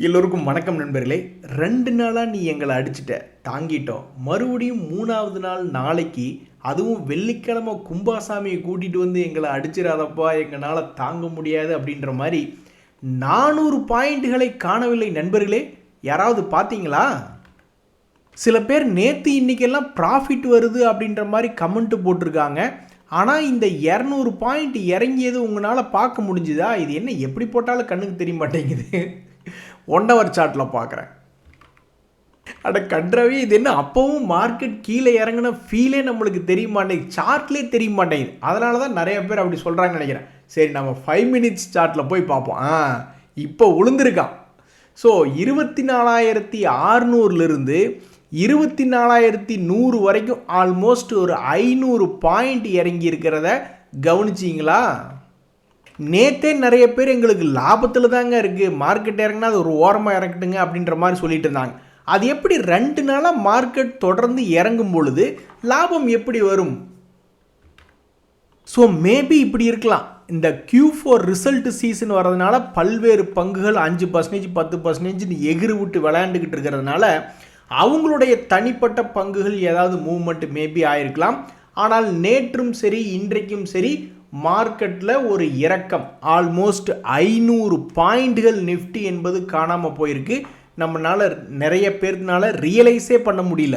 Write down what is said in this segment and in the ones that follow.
எல்லோருக்கும் வணக்கம் நண்பர்களே. 2 நாளா நீ எங்கள அடிச்சிட்ட, தாங்கிட்டோம். மறுபடியும் 3வது நாள் நாளைக்கு, அதுவும் வெள்ளிக்கிழமை கும்பாசாமிய கூட்டிட்டு வந்து எங்கள அடிச்சிராதப்பா, எங்கனால தாங்க முடியாது அப்படின்ற மாரி 400 பாயிண்ட்களை காணவில்லை நண்பர்களே. யாராவது பார்த்தீங்களா? சில பேர் நேத்து இன்னைக்கெல்லாம் ப்ராஃபிட் வருது அப்படின்ற மாரி கமெண்ட் போட்டிருக்காங்க. ஆனா இந்த 200 பாயிண்ட் இறங்கியது உங்களால பார்க்க முடிஞ்சுதா? இது என்ன எப்படி போட்டாலும் கண்ணுக்கு தெரிய மாட்டேங்குது. 1 ஹவர் சார்ட்டில் பார்க்குறேன். அட கன்றாவி, இது என்ன அப்பவும் மார்க்கெட் கீழே இறங்கின ஃபீலே நம்மளுக்கு தெரிய மாட்டேங்குது, சார்ட்லேயே தெரிய மாட்டேங்குது. அதனால தான் நிறைய பேர் அப்படி சொல்கிறாங்கன்னு நினைக்கிறேன். சரி, நம்ம 5 மினிட்ஸ் சார்ட்டில் போய் பார்ப்போம். இப்போ உளுந்திருக்கான். ஸோ 24,600லிருந்து 24,100 வரைக்கும் ஆல்மோஸ்ட் ஒரு 500 பாயிண்ட் இறங்கி இருக்கிறத கவனிச்சிங்களா? நேற்றே நிறைய பேர் எங்களுக்கு லாபத்தில் தாங்க இருக்குது, மார்க்கெட் இறங்கினா அது ஒரு ஓரமாக இறக்கட்டுங்க அப்படின்ற மாதிரி சொல்லிட்டு இருந்தாங்க. அது எப்படி 2 நாளாக மார்க்கெட் தொடர்ந்து இறங்கும் பொழுது லாபம் எப்படி வரும்? ஸோ மேபி இப்படி இருக்கலாம். இந்த Q4 ரிசல்ட் சீசன் வர்றதுனால பல்வேறு பங்குகள் 5% 10% எகிறு விட்டு விளையாண்டுக்கிட்டு இருக்கிறதுனால அவங்களுடைய தனிப்பட்ட பங்குகள் ஏதாவது மூவ்மெண்ட் மேபி ஆயிருக்கலாம். ஆனால் நேற்றும் சரி இன்றைக்கும் சரி மார்க்கெட்டில் ஒரு இறக்கம் ஆல்மோஸ்ட் 500 பாயிண்ட்கள் நிஃப்டி என்பது காணாமல் போயிருக்கு. நம்மளால நிறைய பேர்னால ரியலைஸே பண்ண முடியல.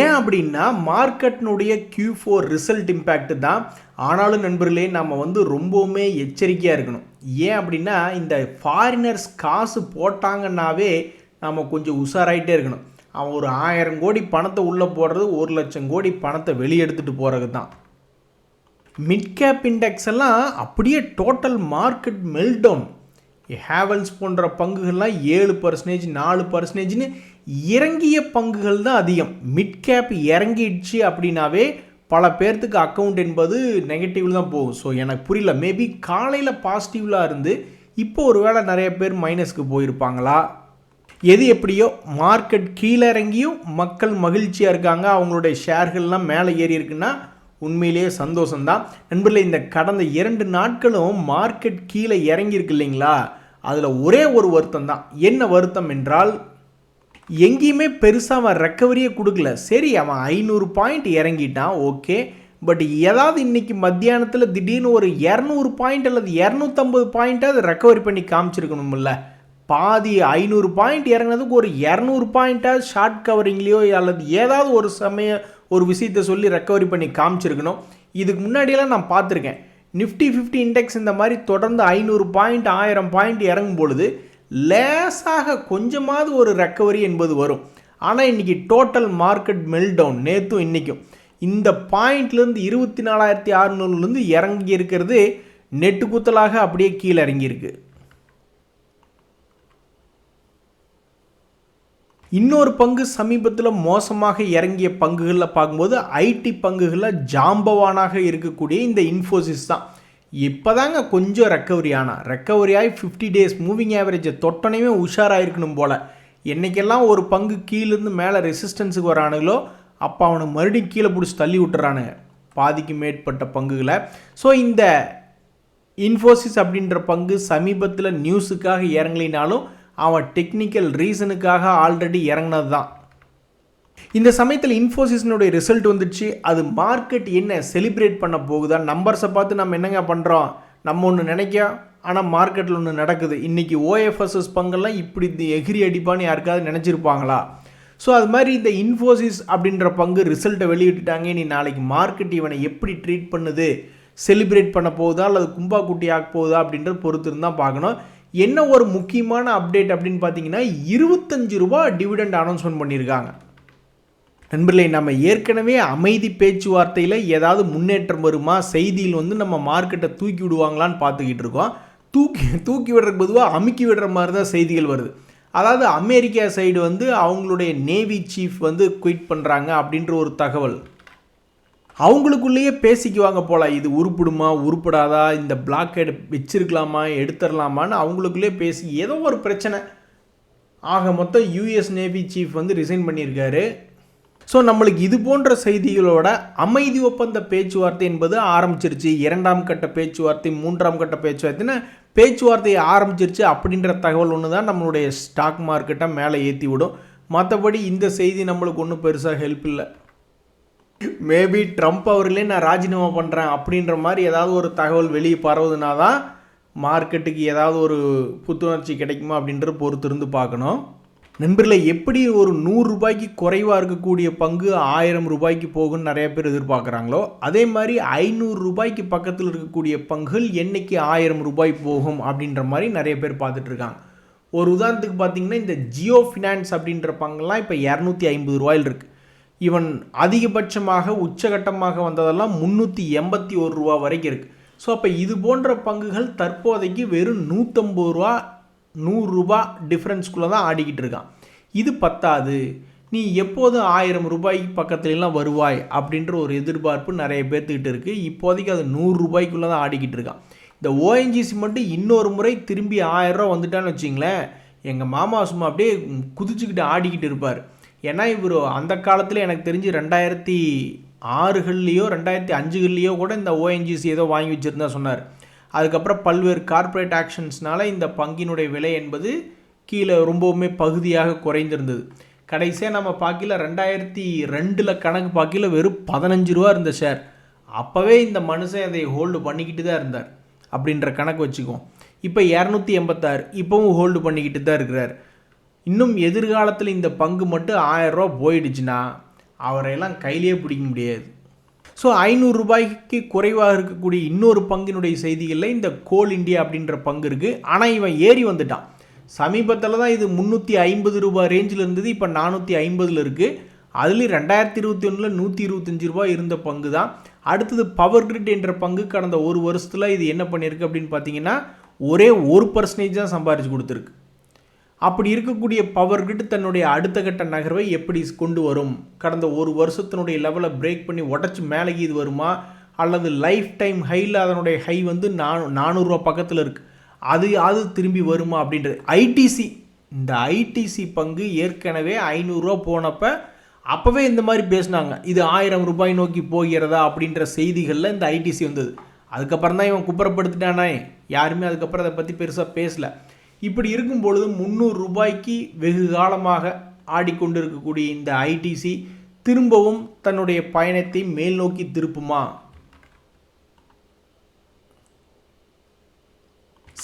ஏன் அப்படின்னா மார்க்கெட்னுடைய Q4 ரிசல்ட் இம்பேக்ட் தான். ஆனாலும் நண்பர்களே, நம்ம ரொம்பவுமே எச்சரிக்கையாக இருக்கணும். ஏன் அப்படின்னா இந்த ஃபாரினர்ஸ் காசு போட்டாங்கன்னாவே நம்ம கொஞ்சம் உஷாராயிட்டே இருக்கணும். அவன் ஒரு 1000 கோடி பணத்தை உள்ளே போடுறது 1 லட்சம் கோடி பணத்தை வெளியெடுத்துட்டு போகிறது தான். மிட் கேப் இண்டெக்ஸ் எல்லாம் அப்படியே டோட்டல் மார்க்கெட் மெல்டவுன். ஹேவல்ஸ் போன்ற பங்குகள்லாம் 7% 4%ன்னு இறங்கிய பங்குகள் தான் அதிகம். மிட் கேப் இறங்கிடுச்சு அப்படின்னாவே பல பேர்த்துக்கு அக்கௌண்ட் என்பது நெகட்டிவில் தான் போகும். ஸோ எனக்கு புரியல, மேபி காலையில் பாசிட்டிவ்லாம் இருந்து இப்போ ஒரு வேளை நிறைய பேர் மைனஸ்க்கு போயிருப்பாங்களா? எது எப்படியோ மார்க்கெட் கீழே இறங்கியும் மக்கள் மகிழ்ச்சியாக இருக்காங்க, அவங்களுடைய ஷேர்கள்லாம் மேலே ஏறி இருக்குன்னா உண்மையிலேயே சந்தோஷம்தான் நண்பர்களே. இந்த கடந்த 2 நாட்களும் மார்க்கெட் கீழே இறங்கியிருக்கு இல்லைங்களா? அதில் ஒரே ஒரு வருத்தம் தான். என்ன வருத்தம் என்றால், எங்கேயுமே பெருசாக அவன் ரெக்கவரியே கொடுக்கல. சரி, அவன் 500 பாயிண்ட் இறங்கிட்டான், ஓகே. பட் ஏதாவது இன்னைக்கு மத்தியானத்தில் திடீர்னு ஒரு 200 பாயிண்ட் அல்லது 250 பாயிண்ட்டாவது ரெக்கவரி பண்ணி காமிச்சிருக்கணும்ல. பாதி 500 பாயிண்ட் இறங்கினதுக்கு ஒரு 200 பாயிண்ட்டாக ஷார்ட் கவரிங்லேயோ அல்லது ஏதாவது ஒரு ஒரு விஷயத்தை சொல்லி ரெக்கவரி பண்ணி காமிச்சிருக்கணும். இதுக்கு முன்னாடியெல்லாம் நான் பார்த்துருக்கேன். நிஃப்டி 50 இண்டெக்ஸ் இந்த மாதிரி தொடர்ந்து 500 பாயிண்ட் 1000 பாயிண்ட் இறங்கும் பொழுது லேசாக கொஞ்சமாவது ஒரு ரெக்கவரி என்பது வரும். ஆனால் இன்றைக்கி டோட்டல் மார்க்கெட் மெல்டவுன். நேற்றும் இன்றைக்கும் இந்த பாயிண்ட்லேருந்து 24,600லேருந்து இறங்கி இருக்கிறது நெட்டு குத்தலாக அப்படியே கீழே இறங்கியிருக்கு. இன்னொரு பங்கு சமீபத்தில் மோசமாக இறங்கிய பங்குகளில் பார்க்கும்போது ஐடி பங்குகளில் ஜாம்பவானாக இருக்கக்கூடிய இந்த இன்ஃபோசிஸ் தான். இப்போ தாங்க கொஞ்சம் ரெக்கவரி ஆகி 50 டேஸ் மூவிங் ஆவரேஜை தொட்டனையுமே உஷாராயிருக்கணும் போல். என்றைக்கெல்லாம் ஒரு பங்கு கீழேருந்து மேலே ரெசிஸ்டன்ஸுக்கு வரானுங்களோ அப்போ அவனை மறுபடியும் கீழே பிடிச்சி தள்ளி விட்டுறானுங்க பாதிக்கு மேற்பட்ட பங்குகளை. ஸோ இந்த இன்ஃபோசிஸ் அப்படின்ற பங்கு சமீபத்தில் நியூஸுக்காக இறங்கலினாலும் அவன் டெக்னிக்கல் ரீசனுக்காக ஆல்ரெடி இறங்கினது தான். இந்த சமயத்தில் இன்ஃபோசிஸ்னுடைய ரிசல்ட் வந்துடுச்சு. அது மார்க்கெட் என்ன செலிப்ரேட் பண்ண போகுதா? நம்பர்ஸை பார்த்து நம்ம என்னங்க பண்ணுறோம், நம்ம ஒன்று நினைக்க, ஆனால் மார்க்கெட்டில் ஒன்று நடக்குது. இன்றைக்கி ஓஎஃப்எஸ்எஸ் பங்கெல்லாம் இப்படி எகிரி அடிப்பான்னு யாருக்காவது நினச்சிருப்பாங்களா? ஸோ அது மாதிரி இந்த இன்ஃபோசிஸ் அப்படின்ற பங்கு ரிசல்ட்டை வெளியிட்டுட்டாங்க. நீ நாளைக்கு மார்க்கெட் இவனை எப்படி ட்ரீட் பண்ணுது, செலிப்ரேட் பண்ண போகுதா அல்லது கும்பா குட்டி ஆக போகுதா அப்படின்றத பொறுத்து இருந்தால் பார்க்கணும். என்ன ஒரு முக்கியமான அப்டேட் அப்படின்னு பார்த்தீங்கன்னா, 25 ரூபா டிவிடெண்ட் அனௌன்ஸ்மெண்ட் பண்ணியிருக்காங்க. நண்பர்களே, நம்ம ஏற்கனவே அமைதி பேச்சுவார்த்தையில் ஏதாவது முன்னேற்றம் வருமா, செய்தியில் நம்ம மார்க்கெட்டை தூக்கி விடுவாங்களான்னு பார்த்துக்கிட்டு இருக்கோம். தூக்கி விடுறதுக்கு பொதுவாக அமுக்கி விடுற மாதிரி தான் செய்திகள் வருது. அதாவது அமெரிக்கா சைடு அவங்களுடைய நேவி சீஃப் குவிட் பண்ணுறாங்க அப்படின்ற ஒரு தகவல். அவங்களுக்குள்ளேயே பேசிக்குவாங்க போல், இது உருப்பிடுமா உருப்படாதா, இந்த பிளாக்கெட் வச்சிருக்கலாமா எடுத்துடலாமான்னு அவங்களுக்குள்ளே பேசி ஏதோ ஒரு பிரச்சனை. ஆக மொத்தம் யூஎஸ் நேவி சீஃப் ரிசைன் பண்ணியிருக்காரு. ஸோ நம்மளுக்கு இது போன்ற செய்திகளோட அமைதி ஒப்பந்த பேச்சுவார்த்தை என்பது ஆரம்பிச்சிருச்சு. 2ஆம் கட்ட பேச்சுவார்த்தை, 3ஆம் கட்ட பேச்சுவார்த்தைன்னு பேச்சுவார்த்தையை ஆரம்பிச்சிருச்சு அப்படின்ற தகவல் ஒன்று தான் நம்மளுடைய ஸ்டாக் மார்க்கெட்டை மேலே ஏற்றி விடும். மற்றபடி இந்த செய்தி நம்மளுக்கு ஒன்றும் பெருசாக ஹெல்ப் இல்லை. மேபி ட்ரம்ப் அவர்களே நான் ராஜினாமா பண்ணுறேன் அப்படின்ற மாதிரி ஏதாவது ஒரு தகவல் வெளியே பரவுதுனா தான் மார்க்கெட்டுக்கு ஏதாவது ஒரு புத்துணர்ச்சி கிடைக்குமா அப்படின்ற பொறுத்து இருந்து பார்க்கணும். நண்பர்களே, எப்படி ஒரு 100 ரூபாய்க்கு குறைவாக இருக்கக்கூடிய பங்கு 1000 ரூபாய்க்கு போகும்னு நிறைய பேர் எதிர்பார்க்குறாங்களோ, அதே மாதிரி 500 ரூபாய்க்கு பக்கத்தில் இருக்கக்கூடிய பங்குகள் என்னைக்கு 1000 ரூபாய் போகும் அப்படின்ற மாதிரி நிறைய பேர் பார்த்துட்ருக்காங்க. ஒரு உதாரணத்துக்கு பார்த்தீங்கன்னா, இந்த ஜியோ ஃபினான்ஸ் அப்படின்ற பங்குலாம் இப்போ 250 ரூபாயில் இருக்குது. ஈவன் அதிகபட்சமாக உச்சகட்டமாக வந்ததெல்லாம் 381 ரூபா வரைக்கும் இருக்குது. ஸோ அப்போ இது போன்ற பங்குகள் தற்போதைக்கு வெறும் 150 ரூபா 100 ரூபா டிஃப்ரென்ஸ்குள்ளே தான் ஆடிக்கிட்டு இருக்கான். இது பத்தாது, நீ எப்போதும் 1000 ரூபாய்க்கு பக்கத்துலலாம் வருவாய் அப்படின்ற ஒரு எதிர்பார்ப்பு நிறைய பேர்த்துக்கிட்டு இருக்குது. இப்போதைக்கு அது 100 ரூபாய்க்குள்ளே தான் ஆடிக்கிட்டு இருக்கான். இந்த ஓஎன்ஜிசி மட்டும் இன்னொரு முறை திரும்பி 1000 ரூபா வந்துட்டான்னு வச்சிங்களேன், எங்கள் மாமா சும்மா அப்படியே குதிச்சுக்கிட்டு ஆடிக்கிட்டு இருப்பார். ஏன்னா இவர் அந்த காலத்தில் எனக்கு தெரிஞ்சு 2006கள்லையோ 2005கள்லையோ கூட இந்த ஓஎன்ஜிசி ஏதோ வாங்கி வச்சுருந்தா சொன்னார். அதுக்கப்புறம் பல்வேறு கார்ப்பரேட் ஆக்ஷன்ஸ்னால இந்த பங்கினுடைய விலை என்பது கீழே ரொம்பவுமே பகுதியாக குறைந்திருந்தது. கடைசியாக நம்ம பார்க்கல 2002 கணக்கு பார்க்கல வெறும் 15 ரூபா இருந்த ஷேர். அப்போவே இந்த மனுஷன் அதை ஹோல்டு பண்ணிக்கிட்டு தான் இருந்தார் அப்படின்ற கணக்கு வச்சுக்குவோம். இப்போ 286, இப்போவும் ஹோல்டு பண்ணிக்கிட்டு தான் இருக்கிறார். இன்னும் எதிர்காலத்தில் இந்த பங்கு மட்டும் 1000 ரூபா போயிடுச்சுன்னா அவரையெல்லாம் கையிலே பிடிக்க முடியாது. ஸோ 500 ரூபாய்க்கு குறைவாக இருக்கக்கூடிய இன்னொரு பங்கினுடைய செய்திகளில் இந்த கோல் இண்டியா அப்படின்ற பங்கு இருக்குது. ஆனால் இவன் ஏறி வந்துட்டான். சமீபத்தில் தான் இது 350 ரூபாய் ரேஞ்சில் இருந்தது, இப்போ 450 இருக்குது. அதுலேயும் 2021 125 ரூபாய் இருந்த பங்கு தான். அடுத்தது பவர் கிரிட் என்ற பங்கு கடந்த ஒரு வருஷத்தில் இது என்ன பண்ணியிருக்கு அப்படின்னு பார்த்தீங்கன்னா ஒரே 1% தான் சம்பாரித்து கொடுத்துருக்கு. அப்படி இருக்கக்கூடிய பவர் கிரிட் தன்னுடைய அடுத்த கட்ட நகர்வை எப்படி கொண்டு வரும், கடந்த ஒரு வருஷத்தினுடைய லெவலை பிரேக் பண்ணி உடச்சி மேலே இது வருமா, அல்லது லைஃப் டைம் ஹையில் அதனுடைய ஹை வந்து 400 ரூபா பக்கத்தில் இருக்குது, அது திரும்பி வருமா அப்படின்றது. இந்த ஐடிசி பங்கு ஏற்கனவே 500 ரூபா போனப்போ அப்போவே இந்த மாதிரி பேசினாங்க, இது 1000 ரூபாய் நோக்கி போகிறதா அப்படின்ற செய்திகளில் இந்த ஐடிசி வந்தது. அதுக்கப்புறம் தான் இவன் குப்புறப்படுத்திட்டானே, யாருமே அதுக்கப்புறம் அதை பற்றி பெருசாக பேசலை. இப்படி இருக்கும் பொழுது 300 ரூபாய்க்கு வெகு காலமாக ஆடிக்கொண்டிருக்கக்கூடிய இந்த ஐடிசி திரும்பவும் தன்னுடைய பயணத்தை மேல் நோக்கி திருப்புமா?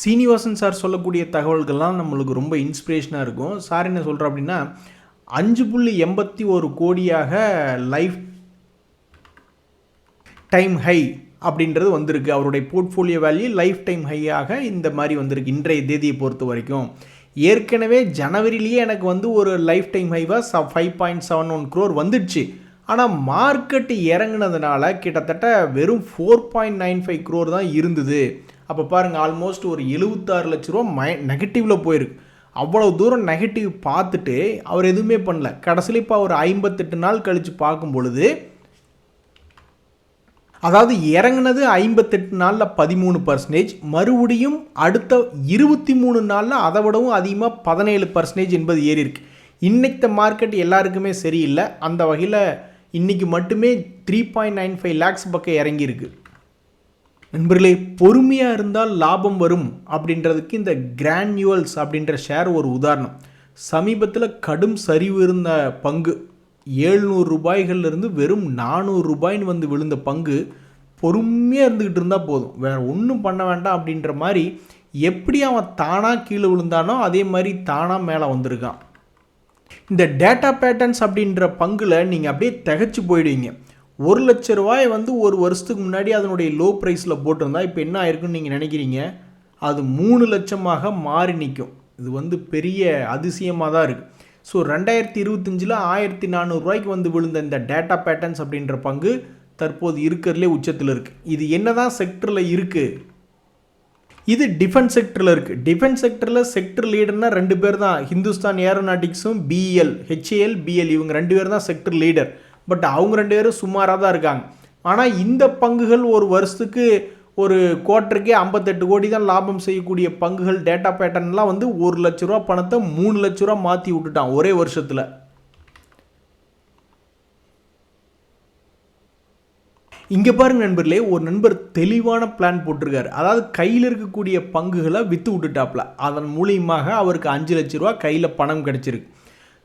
சீனிவாசன் சார் சொல்லக்கூடிய தகவல்கள்லாம் நம்மளுக்கு ரொம்ப இன்ஸ்பிரேஷனாக இருக்கும். சார் என்ன சொல்கிறார் அப்படின்னா 5.81 கோடியாக லைஃப் டைம் ஹை அப்படின்றது வந்திருக்கு. அவருடைய போர்ட்ஃபோலியோ வேல்யூ லைஃப் டைம் ஹையாக இந்த மாதிரி வந்திருக்கு இன்றைய தேதியை பொறுத்த வரைக்கும். ஏற்கனவே ஜனவரியிலேயே எனக்கு வந்து ஒரு லைஃப் டைம் ஹைவாக 5.71 crore வந்துடுச்சு. ஆனால் மார்க்கெட் இறங்குனதுனால கிட்டத்தட்ட வெறும் 4.95 crore தான் இருந்தது. அப்போ பாருங்கள், ஆல்மோஸ்ட் ஒரு 76 லட்ச ரூபா நெகட்டிவில் போயிருக்கு. அவ்வளோ தூரம் நெகட்டிவ் பார்த்துட்டு அவர் எதுவுமே பண்ணல. கடைசியில் இப்போ ஒரு 58 நாள் கழித்து பார்க்கும் பொழுது, அதாவது இறங்குனது 58 நாளில் 13%, மறுபடியும் அடுத்த 23 நாளில் அதை விடவும் அதிகமாக 17% என்பது ஏறி இருக்கு. இன்னைக்கு மார்க்கெட் எல்லாருக்குமே சரியில்லை. அந்த வகையில் இன்றைக்கி மட்டுமே 3.95 lakhs பக்கம் இறங்கியிருக்கு. நண்பர்களே, பொறுமையாக இருந்தால் லாபம் வரும் அப்படின்றதுக்கு இந்த கிரானியூல்ஸ் அப்படின்ற ஷேர் ஒரு உதாரணம். சமீபத்தில் கடும் சரிவு இருந்த பங்கு 700 ரூபாய்கள்லேருந்து வெறும் 400 ரூபாய்ன்னு வந்து விழுந்த பங்கு பொறுமையாக இருந்துக்கிட்டு இருந்தால் போதும், வேறு ஒன்றும் பண்ண வேண்டாம் அப்படின்ற மாதிரி எப்படி அவன் தானாக கீழே விழுந்தானோ அதே மாதிரி தானாக மேலே வந்திருக்கான். இந்த டேட்டா பேட்டர்ன்ஸ் அப்படின்ற பங்கில் நீங்கள் அப்படியே திகச்சு போயிடுவீங்க. 1 லட்ச ரூபாய் வந்து ஒரு வருஷத்துக்கு முன்னாடி அதனுடைய லோ ப்ரைஸில் போட்டிருந்தா இப்போ என்ன ஆயிருக்குன்னு நீங்கள் நினைக்கிறீங்க? அது 3 லட்சமாக மாறி நிற்கும். இது வந்து பெரிய அதிசயமாக தான் இருக்குது. ஸோ 2025 1400 ரூபாய்க்கு வந்து விழுந்த இந்த டேட்டா பேட்டர்ன்ஸ் அப்படின்ற பங்கு தற்போது இருக்கிறதுலே உச்சத்தில் இருக்குது. இது என்ன தான் செக்டரில் இருக்குது? இது டிஃபென்ஸ் செக்டரில் இருக்குது. டிஃபென்ஸ் செக்டரில் செக்டர் லீடர்னா 2 பேர் தான், ஹிந்துஸ்தான் ஏரோநாட்டிக்ஸும் HAL BL இவங்க 2 பேர் தான் செக்டர் லீடர். பட் அவங்க 2 பேரும் சுமாராக தான் இருக்காங்க. ஆனால் இந்த பங்குகள் ஒரு வருஷத்துக்கு ஒரு குவார்ட்டருக்கே 58 கோடி தான் லாபம் செய்யக்கூடிய பங்குகள் டேட்டா பேட்டர்ன்லாம் வந்து 1 லட்ச ரூபா பணத்தை 3 லட்ச ரூபா மாற்றி விட்டுட்டான் ஒரே வருஷத்தில். இங்கே பாருங்க நண்பர்களே, ஒரு நண்பர் தெளிவான பிளான் போட்டிருக்காரு. அதாவது கையில் இருக்கக்கூடிய பங்குகளை விற்று விட்டுட்டாப்ல. அதன் மூலியமாக அவருக்கு 5 லட்ச ரூபா கையில் பணம் கிடைச்சிருக்கு.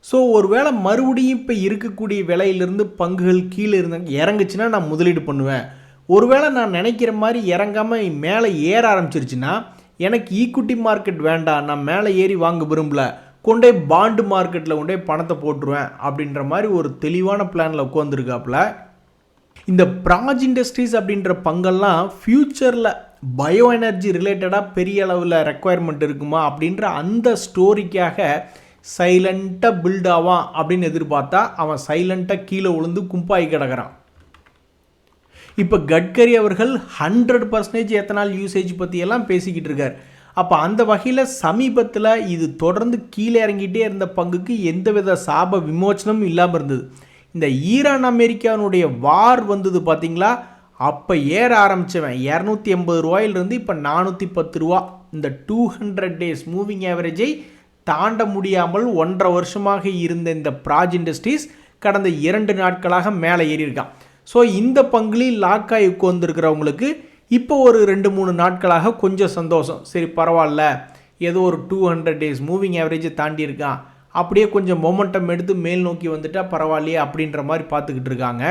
ஸோ ஒருவேளை மறுபடியும் இப்போ இருக்கக்கூடிய விலையிலிருந்து பங்குகள் கீழே இறங்குச்சுன்னா நான் முதலீடு பண்ணுவேன். ஒருவேளை நான் நினைக்கிற மாதிரி இறங்காமல் மேலே ஏற ஆரம்பிச்சிருச்சுன்னா எனக்கு ஈக்விட்டி மார்க்கெட் வேண்டாம், நான் மேலே ஏறி வாங்க விரும்பல, கொண்டே பாண்டு மார்க்கெட்டில் கொண்டே பணத்தை போட்டுருவேன் அப்படின்ற மாதிரி ஒரு தெளிவான பிளானில் உட்காந்துருக்காப்புல. இந்த பிராஜ் இண்டஸ்ட்ரீஸ் அப்படின்ற பங்கெல்லாம் ஃப்யூச்சரில் பயோ எனர்ஜி ரிலேட்டடாக பெரிய அளவில் ரெக்குவயர்மெண்ட் இருக்குமா அப்படின்ற அந்த ஸ்டோரிக்காக சைலண்ட்டாக பில்ட் ஆவான் அப்படின்னு எதிர்பார்த்தா அவன் சைலண்ட்டாக கீழே விழுந்து கும்பாகி கிடக்கிறான். இப்போ கட்கரி அவர்கள் 100% எத்தனால் யூசேஜ் பற்றியெல்லாம் பேசிக்கிட்டு இருக்கார். அப்போ அந்த வகையில் சமீபத்தில் இது தொடர்ந்து கீழே இறங்கிட்டே இருந்த பங்குக்கு எந்தவித சாப விமோச்சனமும் இல்லாமல் இருந்தது. இந்த ஈரான் அமெரிக்காவுடைய வார் வந்தது பார்த்தீங்களா, அப்போ ஏற ஆரம்பித்தவன் 280 ரூபாயிலிருந்து இப்போ 410 ரூபா, இந்த 200 டேஸ் மூவிங் ஆவரேஜை தாண்ட முடியாமல் 1.5 வருஷமாக இருந்த இந்த பிராஜ் இண்டஸ்ட்ரீஸ் கடந்த 2 நாட்களாக மேலே ஏறியிருக்கான். ஸோ இந்த பங்குலையும் லாக் ஆகி உட்காந்துருக்கிறவங்களுக்கு இப்போ ஒரு 2-3 நாட்களாக கொஞ்சம் சந்தோஷம். சரி பரவாயில்ல, ஏதோ ஒரு 200 டேஸ் மூவிங் ஆவரேஜை தாண்டி இருக்கான், அப்படியே கொஞ்சம் மொமெண்டம் எடுத்து மேல் நோக்கி வந்துட்டால் பரவாயில்லையே அப்படின்ற மாதிரி பார்த்துக்கிட்டு இருக்காங்க.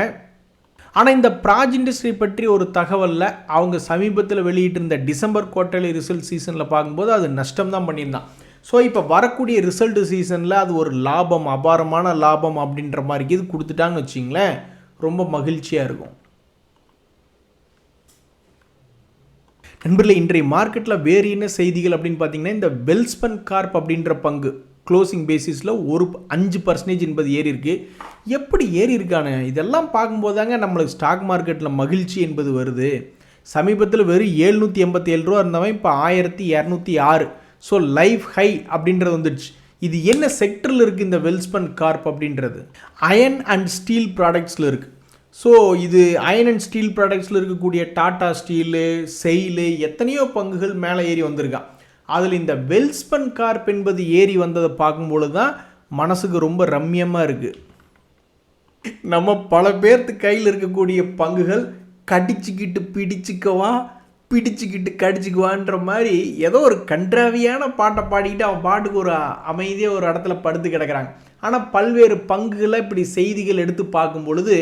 ஆனால் இந்த பிராஜ் இண்டஸ்ட்ரி பற்றி ஒரு தகவலில் அவங்க சமீபத்தில் வெளியிட்டிருந்த டிசம்பர் குவார்ட்டர்லி ரிசல்ட் சீசனில் பார்க்கும்போது அது நஷ்டம் தான் பண்ணியிருந்தான். ஸோ இப்போ வரக்கூடிய ரிசல்ட் சீசனில் அது ஒரு லாபம், அபாரமான லாபம் அப்படின்ற மாதிரி இது கொடுத்துட்டாங்கன்னு வச்சிங்களேன், ரொம்ப மகிழ்ச்சியாக இருக்கும். நண்பர்களே, இன்றைய மார்க்கெட்டில் வேறு என்ன செய்திகள் அப்படின்னு பார்த்தீங்கன்னா, இந்த வெல்ஸ்பன் கார்ப் அப்படின்ற பங்கு க்ளோசிங் பேசிஸில் ஒரு 5% என்பது ஏறி இருக்கு. எப்படி ஏறி இருக்கானு இதெல்லாம் பார்க்கும்போது தாங்க நம்மளுக்கு ஸ்டாக் மார்க்கெட்டில் மகிழ்ச்சி என்பது வருது. சமீபத்தில் வெறும் 787 ரூபா இருந்தவன் இப்போ 1206. ஸோ லைஃப் ஹை அப்படின்றது வந்துடுச்சு. இது என்ன செக்டரில் இருக்குது இந்த வெல்ஸ்பன் கார்ப் அப்படின்றது? அயன் அண்ட் ஸ்டீல் ப்ராடக்ட்ஸில் இருக்குது. ஸோ இது அயன் அண்ட் ஸ்டீல் ப்ராடக்ட்ஸில் இருக்கக்கூடிய டாடா ஸ்டீலு, செயிலு, எத்தனையோ பங்குகள் மேலே ஏறி வந்திருக்கான். அதில் இந்த வெல்ஸ்பன் கார்ப் என்பது ஏறி வந்ததை பார்க்கும்பொழுது தான் மனசுக்கு ரொம்ப ரம்யமாக இருக்குது. நம்ம பல பேர்த்து கையில் இருக்கக்கூடிய பங்குகள் கடிச்சிக்கிட்டு பிடிச்சிக்கவா, பிடிச்சிக்கிட்டு கடிச்சிக்குவான்ற மாதிரி ஏதோ ஒரு கன்றாவியான பாட்டை பாடிக்கிட்டு அவன் பாட்டுக்கு ஒரு அமைதியாக ஒரு இடத்துல படுத்து கிடக்கிறாங்க. ஆனால் பல்வேறு பங்குகளை இப்படி செய்திகள் எடுத்து பார்க்கும் பொழுது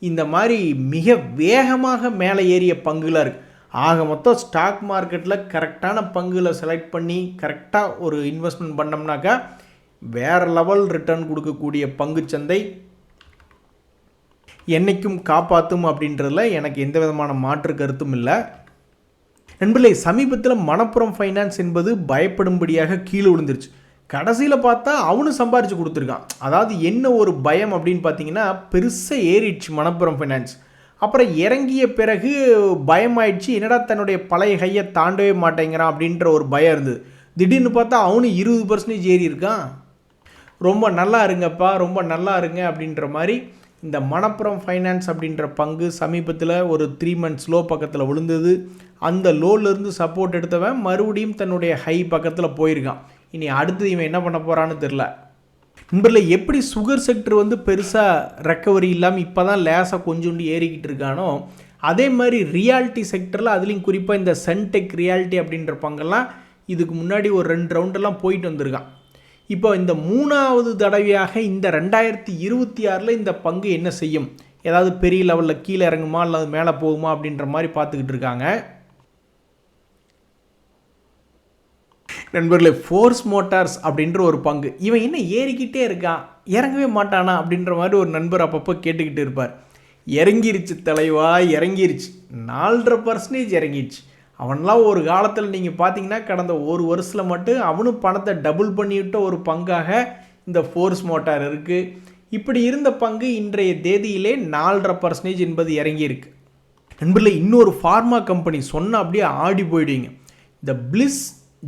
இந்த மாதிரி மிக வேகமாக மேலே ஏறிய பங்குகளாக இருக்குது. ஆக மொத்தம் ஸ்டாக் மார்க்கெட்டில் கரெக்டான பங்குகளை செலக்ட் பண்ணி கரெக்டாக ஒரு இன்வெஸ்ட்மெண்ட் பண்ணோம்னாக்கா வேறு லெவல் ரிட்டர்ன் கொடுக்கக்கூடிய பங்குச்சந்தை என்றைக்கும் காப்பாற்றும் அப்படின்றதுல எனக்கு எந்த விதமான மாற்று கருத்தும் இல்லை. நண்பர்களே, சமீபத்தில் மணப்புரம் ஃபைனான்ஸ் என்பது பயப்படும்படியாக கீழே விழுந்துருச்சு. கடைசியில் பார்த்தா அவனும் சம்பாரித்து கொடுத்துருக்கான். அதாவது என்ன ஒரு பயம் அப்படின்னு பார்த்தீங்கன்னா, பெருசாக ஏறிடுச்சு மணப்புரம் ஃபைனான்ஸ். அப்புறம் இறங்கிய பிறகு பயமாயிடுச்சு, என்னடா தன்னுடைய பழைய கையை தாண்டவே மாட்டேங்கிறான் அப்படின்ற ஒரு பயம் இருந்தது. திடீர்னு பார்த்தா அவனும் 20% ஏறி இருக்கான். ரொம்ப நல்லா இருங்கப்பா, ரொம்ப நல்லா இருங்க அப்படின்ற மாதிரி இந்த மணப்புரம் ஃபைனான்ஸ் அப்படின்ற பங்கு சமீபத்தில் ஒரு 3 மந்த்ஸ் லோ பக்கத்தில் விழுந்தது. அந்த லோலேருந்து சப்போர்ட் எடுத்தவன் மறுபடியும் தன்னுடைய ஹை பக்கத்தில் போயிருக்கான். இனி அடுத்து இவன் என்ன பண்ண போகிறான்னு தெரில. நண்பர்களே, எப்படி சுகர் செக்டர் வந்து பெருசாக ரெக்கவரி இல்லாமல் இப்போ தான் லேசாக கொஞ்சோண்டு ஏறிக்கிட்டு இருக்கானோ, அதே மாதிரி ரியாலிட்டி செக்டரில் அதுலேயும் குறிப்பாக இந்த சென்டெக் ரியாலிட்டி அப்படின்ற பங்கெல்லாம் இதுக்கு முன்னாடி ஒரு 2 ரவுண்டெல்லாம் போயிட்டு வந்திருக்கான். இப்போ இந்த 3வது தடவையாக இந்த 2026 இந்த பங்கு என்ன செய்யும், ஏதாவது பெரிய லெவலில் கீழே இறங்குமா அல்லது மேலே போகுமா அப்படின்ற மாதிரி பார்த்துக்கிட்டு இருக்காங்க. நண்பர்களே, ஃபோர்ஸ் மோட்டார்ஸ் அப்படின்ற ஒரு பங்கு, இவன் என்ன ஏறிக்கிட்டே இருக்கான், இறங்கவே மாட்டானா அப்படின்ற மாதிரி ஒரு நண்பர் அப்பப்போ கேட்டுக்கிட்டு இருப்பார். இறங்கிருச்சு தலைவா, இறங்கிருச்சு, 4.5% இறங்கிருச்சு. அவன்லாம் ஒரு காலத்தில் நீங்கள் பார்த்தீங்கன்னா கடந்த ஒரு வருஷத்தில் மட்டும் அவனும் பணத்தை டபுள் பண்ணிவிட்ட ஒரு பங்காக இந்த ஃபோர்ஸ் மோட்டார் இருக்குது. இப்படி இருந்த பங்கு இன்றைய தேதியிலே 4.5% என்பது இறங்கியிருக்கு. நண்பர்களே, இன்னொரு ஃபார்மா கம்பெனி சொன்னால் அப்படியே ஆடி போயிடுவீங்க. இந்த பிளிஸ்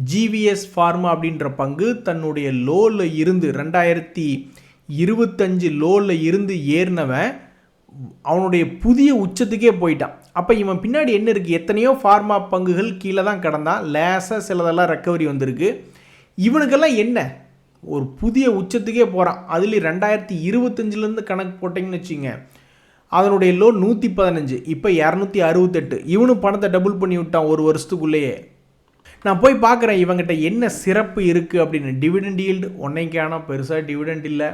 ஜிவிஎஸ் ஃபார்மா அப்படின்ற பங்கு தன்னுடைய லோவில் இருந்து 2025 லோவில் இருந்து ஏறினவன் அவனுடைய புதிய உச்சத்துக்கே போயிட்டான். அப்போ இவன் பின்னாடி என்ன இருக்குது, எத்தனையோ ஃபார்மா பங்குகள் கீழே தான் கிடந்தான், லேசாக சிலதெல்லாம் ரெக்கவரி வந்திருக்கு. இவனுக்கெல்லாம் என்ன ஒரு புதிய உச்சத்துக்கே போகிறான். அதுலேயும் 2025 கணக்கு போட்டிங்கன்னு வச்சுங்க, அதனுடைய லோ 115, இப்போ 268. இவனும் பணத்தை டபுள் பண்ணி விட்டான் ஒரு வருஷத்துக்குள்ளேயே. நான் போய் பார்க்குறேன் இவங்ககிட்ட என்ன சிறப்பு இருக்குது அப்படின்னு. டிவிடெண்ட் ஈல்டு ஒன்றைக்கான பெருசாக டிவிடெண்ட் இல்லை.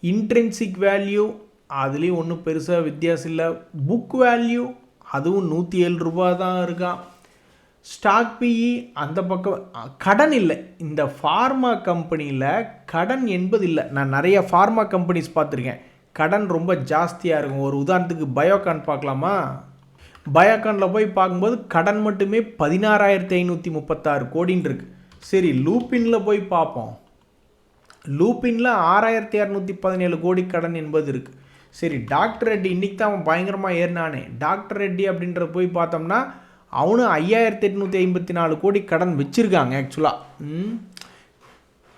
இன்ட்ரென்சிக் வேல்யூ அதுலேயும் ஒன்றும் பெருசாக வித்தியாசம் இல்லை. புக் வேல்யூ அதுவும் 107 ரூபா தான் இருக்கான். ஸ்டாக் பிஇ அந்த பக்கம். கடன் இல்லை. இந்த ஃபார்மா கம்பெனியில் கடன் என்பது இல்லை. நான் நிறைய ஃபார்மா கம்பெனிஸ் பார்த்துருக்கேன், கடன் ரொம்ப ஜாஸ்தியாக இருக்கும். ஒரு உதாரணத்துக்கு பயோகான் பார்க்கலாமா? பயோகானில் போய் பார்க்கும்போது கடன் மட்டுமே 16,536 கோடின்னு இருக்குது. சரி, லூப்பினில் போய் பார்ப்போம். லூப்பினில் 6,217 கோடி கடன் என்பது இருக்குது. சரி, டாக்டர் ரெட்டி இன்றைக்கி தான் அவன் பயங்கரமாக ஏறினானே. டாக்டர் ரெட்டி அப்படின்ற போய் பார்த்தோம்னா அவனும் 5,854 கோடி கடன் வச்சுருக்காங்க. ஆக்சுவலாக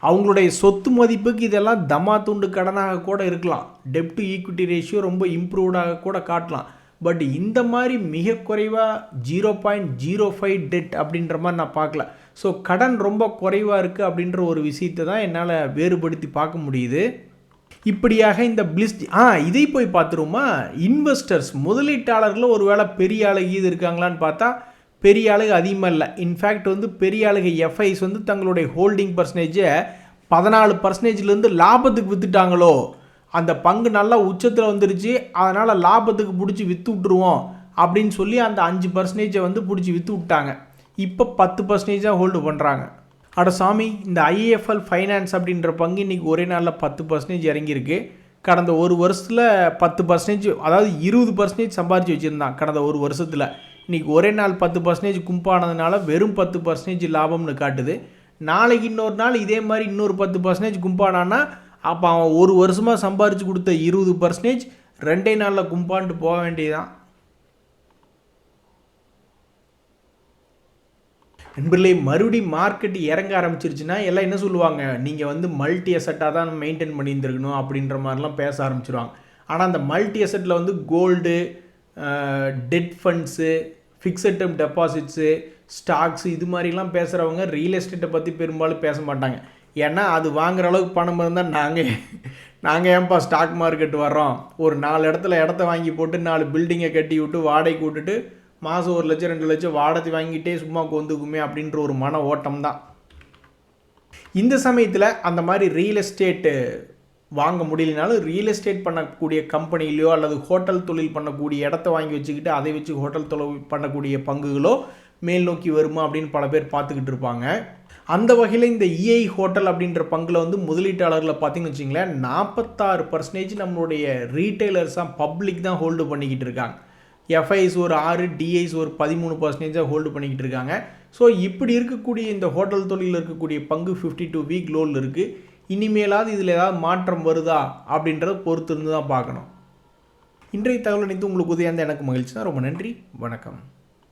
அவங்களுடைய சொத்து மதிப்புக்கு இதெல்லாம் தமா துண்டு கடனாக கூட இருக்கலாம். டெப்ட் டு ஈக்விட்டி ரேஷியோ ரொம்ப இம்ப்ரூவ்டாக கூட காட்டலாம். பட் இந்த மாதிரி மிக குறைவாக 0.05 டெட் அப்படின்ற மாதிரி நான் பார்க்கல. ஸோ கடன் ரொம்ப குறைவாக இருக்குது அப்படின்ற ஒரு விஷயத்தை தான் என்னால் வேறுபடுத்தி பார்க்க முடியுது. இப்படியாக இந்த பிளிஸ் இதை போய் பார்த்துருமா? இன்வெஸ்டர்ஸ் முதலீட்டாளர்கள் ஒரு வேளை பெரிய ஆளுக இது இருக்காங்களான்னு பார்த்தா பெரிய ஆளுக அதிகமாக இல்லை. இன்ஃபேக்ட் வந்து பெரிய ஆளுக எஃப்ஐஸ் வந்து தங்களுடைய ஹோல்டிங் பர்சன்டேஜை 14% லாபத்துக்கு விற்றுட்டாங்களோ. அந்த பங்கு நல்லா உச்சத்தில் வந்துருச்சு, அதனால் லாபத்துக்கு பிடிச்சி விற்று விட்டுருவோம் அப்படின்னு சொல்லி அந்த 5% வந்து பிடிச்சி விற்று விட்டாங்க. இப்போ 10% ஹோல்டு பண்ணுறாங்க. அட சாமி, இந்த ஐஏஎஃப்எல் ஃபைனான்ஸ் அப்படின்ற பங்கு இன்றைக்கி ஒரே நாளில் 10% இறங்கியிருக்கு. கடந்த ஒரு வருஷத்தில் 10%, அதாவது 20% சம்பாரித்து வச்சுருந்தான் கடந்த ஒரு வருஷத்தில். இன்றைக்கி ஒரே நாள் 10% கும்பானதுனால வெறும் 10% லாபம்னு காட்டுது. நாளைக்கு இன்னொரு நாள் இதே மாதிரி இன்னொரு 10% கும்பானான்னா அப்போ அவன் ஒரு வருஷமாக சம்பாரித்து கொடுத்த 20% 2 நாளில் கும்பான்ட்டு போக வேண்டியதுதான். நண்பர்களே, மறுபடியும் மார்க்கெட் இறங்க ஆரம்பிச்சிருச்சுன்னா எல்லாம் என்ன சொல்லுவாங்க, நீங்கள் வந்து மல்டி அசட்டாக தான் மெயின்டைன் பண்ணியிருந்துருக்கணும் அப்படின்ற மாதிரிலாம் பேச ஆரம்பிச்சிருவாங்க. ஆனால் அந்த மல்டி அசட்டில் வந்து gold, debt funds, fixed term deposits, stocks இது மாதிரிலாம் பேசுகிறவங்க ரியல் எஸ்டேட்டை பற்றி பெரும்பாலும் பேச மாட்டாங்க. ஏன்னா அது வாங்குகிற அளவுக்கு பணம் இருந்தால் நாங்கள் ஏன்பா ஸ்டாக் மார்க்கெட் வர்றோம், ஒரு 4 இடத்த வாங்கி போட்டு 4 பில்டிங்கை கட்டி விட்டு வாடகைக்கு விட்டுட்டு மாதம் 1 லட்சம் 2 லட்சம் வாடகை வாங்கிட்டே சும்மா கொந்துக்குமே அப்படின்ற ஒரு மன ஓட்டம் தான். இந்த சமயத்தில் அந்த மாதிரி ரியல் எஸ்டேட்டு வாங்க முடியலனாலும் ரியல் எஸ்டேட் பண்ணக்கூடிய கம்பெனிலையோ அல்லது ஹோட்டல் தொழில் பண்ணக்கூடிய இடத்த வாங்கி வச்சுக்கிட்டு அதை வச்சு ஹோட்டல் தொழில் பண்ணக்கூடிய பங்குகளோ மேல் நோக்கி வருமா அப்படின்னு பல பேர் பார்த்துக்கிட்டு இருப்பாங்க. அந்த வகையில் இந்த இஐ ஹோட்டல் அப்படின்ற பங்கில் வந்து முதலீட்டாளர்களை பார்த்தீங்கன்னு வச்சிங்களேன், 46% நம்மளுடைய ரீட்டைலர்ஸாக பப்ளிக் தான் ஹோல்டு பண்ணிக்கிட்டு இருக்காங்க. எஃப்ஐஸ் ஒரு 6, டிஐஸ் ஒரு 13% ஹோல்டு பண்ணிக்கிட்டு இருக்காங்க. ஸோ இப்படி இருக்கக்கூடிய இந்த ஹோட்டல் தொழிலில் இருக்கக்கூடிய பங்கு 52 வீக் லோவில் இருக்குது. இனிமேலாவது இதில் ஏதாவது மாற்றம் வருதா அப்படின்றத பொறுத்து இருந்து தான் பார்க்கணும். இன்றைய தகவல் அனைத்து உங்களுக்கு உதவியாக இருந்தால் எனக்கு மகிழ்ச்சி தான். ரொம்ப நன்றி, வணக்கம்.